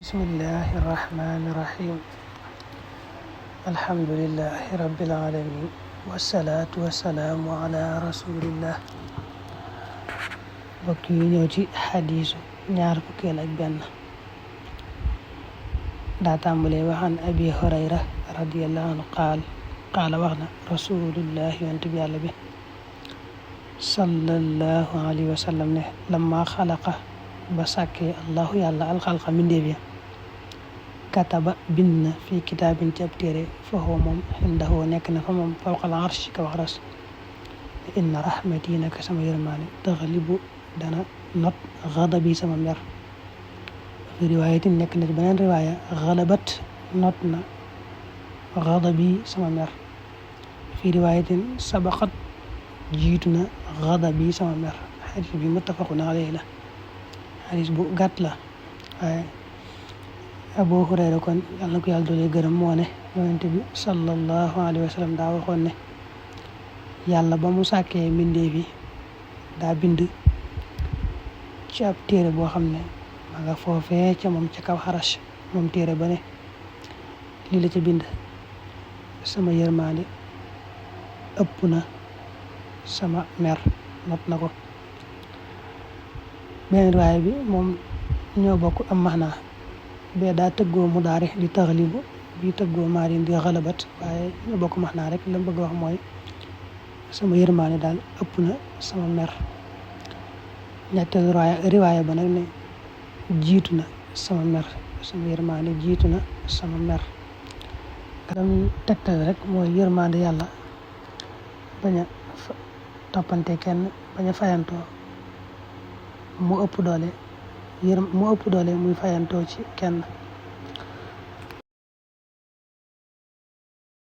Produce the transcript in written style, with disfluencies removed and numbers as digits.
bismillahi irrahmani irrahim alhamdulillahi rabbil alamin wasalaatu wasalaamu ala rasulillah. mbokk yi ñëw ci xadiisu ñaar fukkeel ak benn. daa tàmbalee waxaan abi hurayra radiallahu anhu qaala wax na rasulullahi yonent bi yàlla bi sallallahu alayhi wa sallam ne lamma xalaqa ba sàkkee allahu yàlla alxalqa mbindéef ya kataba bind na fii kitaabin ci ab téere foofu moom indahu nekk na fa moom fawqal arshi kaw aras inna rahmati naka sama yërmaane taxlibu dana not xadabi sama mer. fi riwaayatin nekk na ci beneen riwaaya xalabat not na xadabi sama mer. fi riwaayatin sabaqat jiitu na xadabi sama mer. xadis bi muttafaqun alayhi la, xadis bu gàtt la waaye Abu Hurayra kon yàlla na ko yàlla doole gërëm moo ne yonent bi sallallahu alayhi wa sallam daa waxoon ne yàlla ba mu sàkkee mbindeef yi daa bind ci ab téere boo xam ne ma nga foofee ca moom ca kaw xarash. moom téere ba ne lii la ca bind: sama yërmaande ëpp na sama mer, not na ko. beneen riwaaya bi moom ñoo bokk am maxnaa, bee daa tëggoo mu daari di taxlibu, bi tëggoo maarin di xalabat, waaye ñoo bokk maxnaa rek. la bëgg wax mooy sama yërmaane daal ëpp na sama mer. ñetteel riwaaya ba nag ne jiitu na sama mer, sama yërmaande jiitu na sama mer. dam tegtal rek mooy yërmaande yàlla bañ a toppante kenn, bañ a fayantoo, mu ëpp doole muy fayantoo ci kenn.